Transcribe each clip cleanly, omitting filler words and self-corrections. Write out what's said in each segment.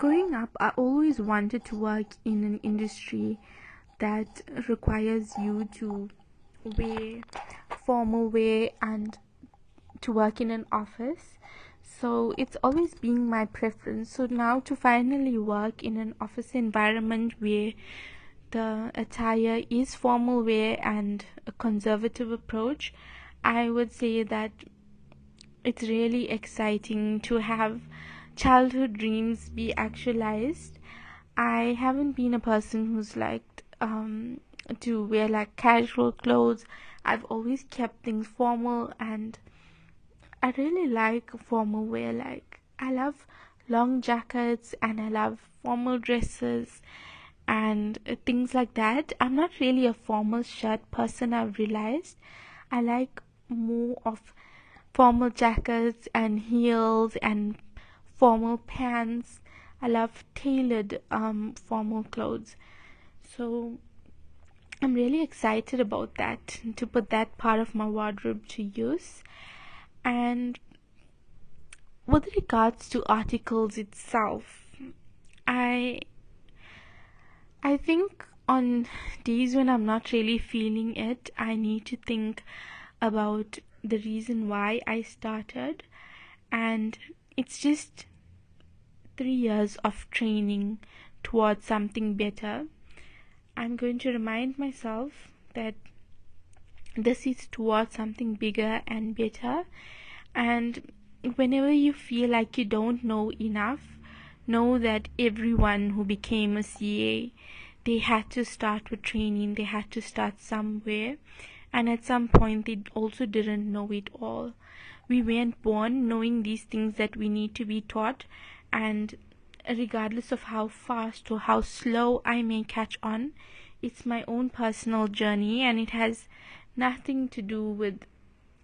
Growing up, I always wanted to work in an industry that requires you to wear formal wear and to work in an office. So it's always been my preference. So now to finally work in an office environment where the attire is formal wear and a conservative approach, I would say that it's really exciting to have childhood dreams be actualized. I haven't been a person who's liked to wear like casual clothes. I've always kept things formal, and I really like formal wear. Like, I love long jackets and I love formal dresses and things like that. I'm not really a formal shirt person, I've realized. I like more of formal jackets and heels and formal pants. I love tailored formal clothes. So I'm really excited about that, to put that part of my wardrobe to use. And with regards to articles itself, I I think on days when I'm not really feeling it, I need to think about the reason why I started, and it's just 3 years of training towards something better. I'm going to remind myself that this is towards something bigger and better. And whenever you feel like you don't know enough, know that everyone who became a CA, they had to start with training, they had to start somewhere, and at some point they also didn't know it all. We weren't born knowing these things that we need to be taught, and regardless of how fast or how slow I may catch on, it's my own personal journey and it has nothing to do with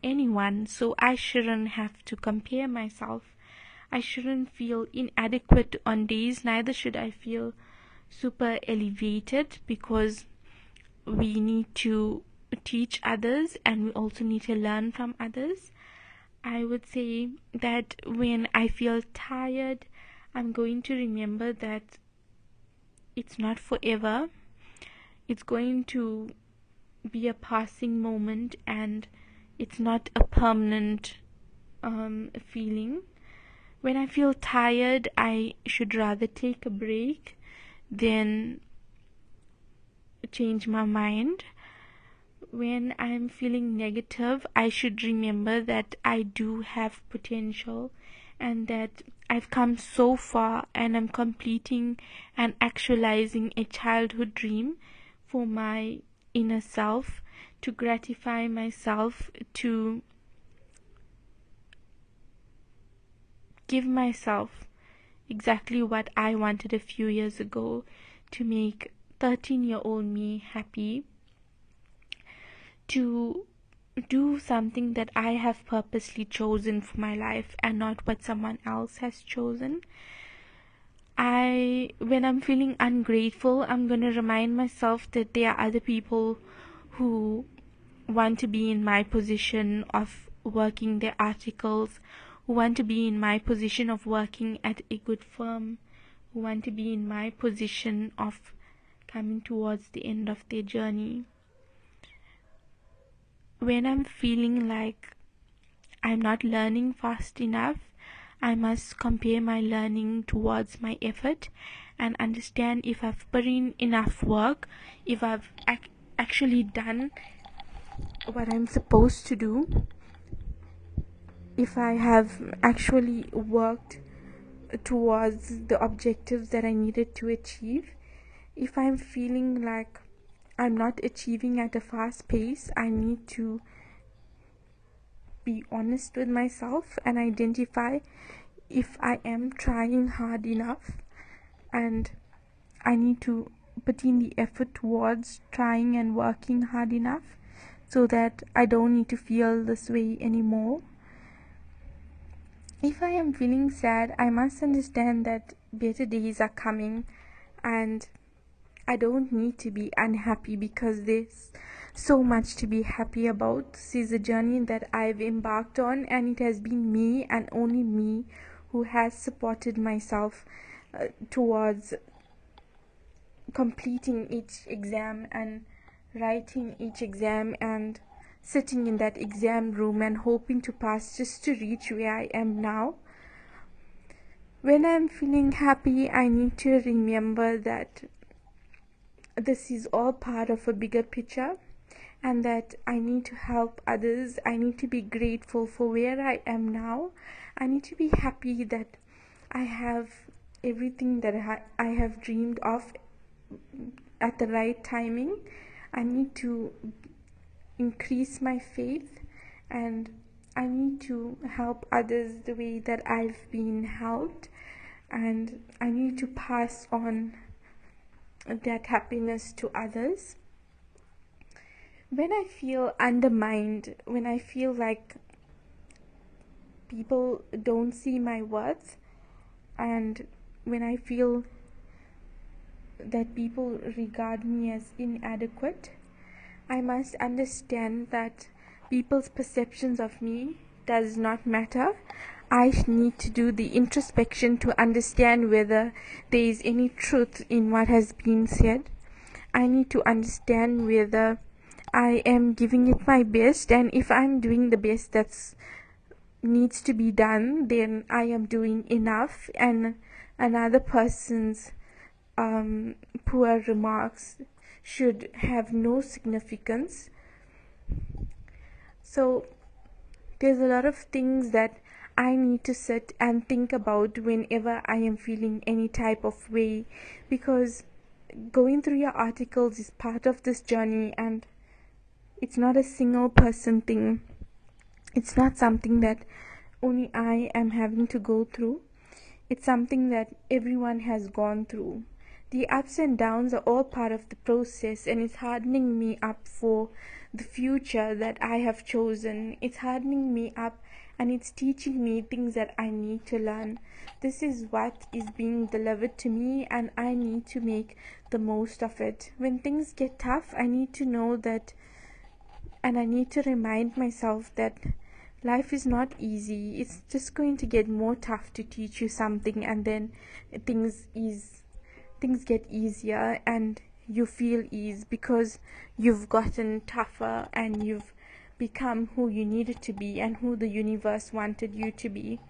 anyone. So I shouldn't have to compare myself. I shouldn't feel inadequate on days, neither should I feel super elevated, because we need to teach others and we also need to learn from others. I would say that when I feel tired, I'm going to remember that it's not forever. It's going to be a passing moment and it's not a permanent feeling. When I feel tired, I should rather take a break than change my mind. When I'm feeling negative, I should remember that I do have potential and that I've come so far and I'm completing and actualizing a childhood dream for my inner self, to gratify myself, to give myself exactly what I wanted a few years ago, to make 13-year-old me happy, to do something that I have purposely chosen for my life and not what someone else has chosen. When I'm feeling ungrateful, I'm going to remind myself that there are other people who want to be in my position of working their articles, who want to be in my position of working at a good firm, who want to be in my position of coming towards the end of their journey. When I'm feeling like I'm not learning fast enough, I must compare my learning towards my effort and understand if I've put in enough work, if I've actually done what I'm supposed to do, if I have actually worked towards the objectives that I needed to achieve. If I'm feeling like I'm not achieving at a fast pace, I need to be honest with myself and identify if I am trying hard enough, and I need to put in the effort towards trying and working hard enough so that I don't need to feel this way anymore. If I am feeling sad, I must understand that better days are coming and I don't need to be unhappy because there's so much to be happy about. This is a journey that I've embarked on, and it has been me and only me who has supported myself towards completing each exam and writing each exam and sitting in that exam room and hoping to pass just to reach where I am now. When I'm feeling happy, I need to remember that this is all part of a bigger picture and that I need to help others. I need to be grateful for where I am now. I need to be happy that I have everything that I have dreamed of at the right timing. I need to increase my faith, and I need to help others the way that I've been helped, and I need to pass on that happiness to others. When I feel undermined, when I feel like people don't see my worth, and when I feel that people regard me as inadequate, I must understand that people's perceptions of me does not matter. I need to do the introspection to understand whether there is any truth in what has been said. I need to understand whether I am giving it my best, and if I'm doing the best that's needs to be done, then I am doing enough, and another person's poor remarks should have no significance. So there's a lot of things that I need to sit and think about whenever I am feeling any type of way, because going through your articles is part of this journey, and it's not a single person thing. It's not something that only I am having to go through. It's something that everyone has gone through. The ups and downs are all part of the process, and it's hardening me up for the future that I have chosen. It's hardening me up, and it's teaching me things that I need to learn. This is what is being delivered to me, and I need to make the most of it. When things get tough, I need to know that, and I need to remind myself that life is not easy. It's just going to get more tough to teach you something, and then things get easier and you feel ease because you've gotten tougher and you've become who you needed to be and who the universe wanted you to be.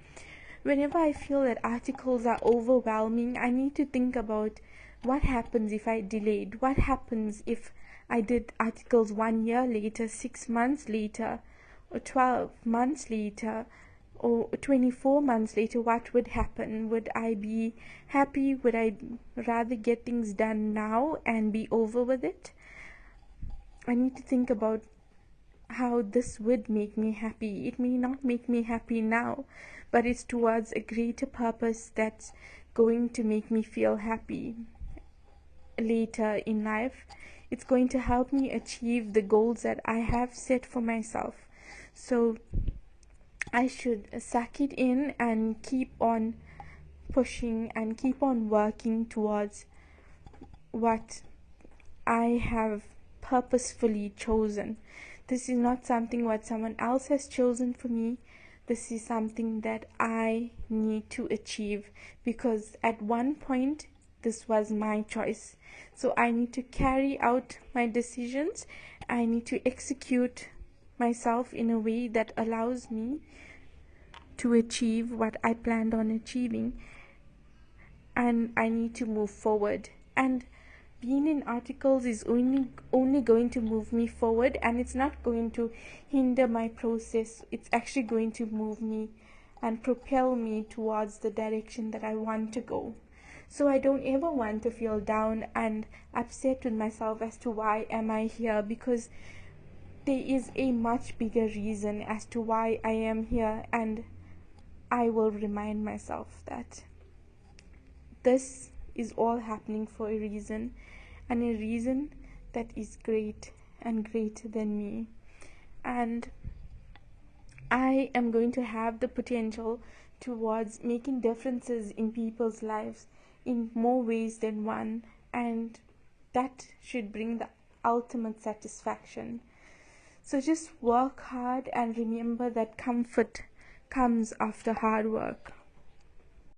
Whenever I feel that articles are overwhelming, I need to think about what happens if I delayed. What happens if I did articles 1 year later, 6 months later, or 12 months later, or 24 months later? What would happen? Would I be happy? Would I rather get things done now and be over with it? I need to think about how this would make me happy. It may not make me happy now, but it's towards a greater purpose that's going to make me feel happy later in life. It's going to help me achieve the goals that I have set for myself. So I should suck it in and keep on pushing and keep on working towards what I have purposefully chosen. This is not something what someone else has chosen for me. This is something that I need to achieve, because at one point this was my choice. So I need to carry out my decisions. I need to execute myself in a way that allows me to achieve what I planned on achieving, and I need to move forward. And being in articles is only going to move me forward, and it's not going to hinder my process. It's actually going to move me and propel me towards the direction that I want to go. So I don't ever want to feel down and upset with myself as to why am I here, because there is a much bigger reason as to why I am here, and I will remind myself that this is all happening for a reason, and a reason that is great and greater than me. And I am going to have the potential towards making differences in people's lives in more ways than one, and that should bring the ultimate satisfaction. So just work hard and remember that comfort comes after hard work.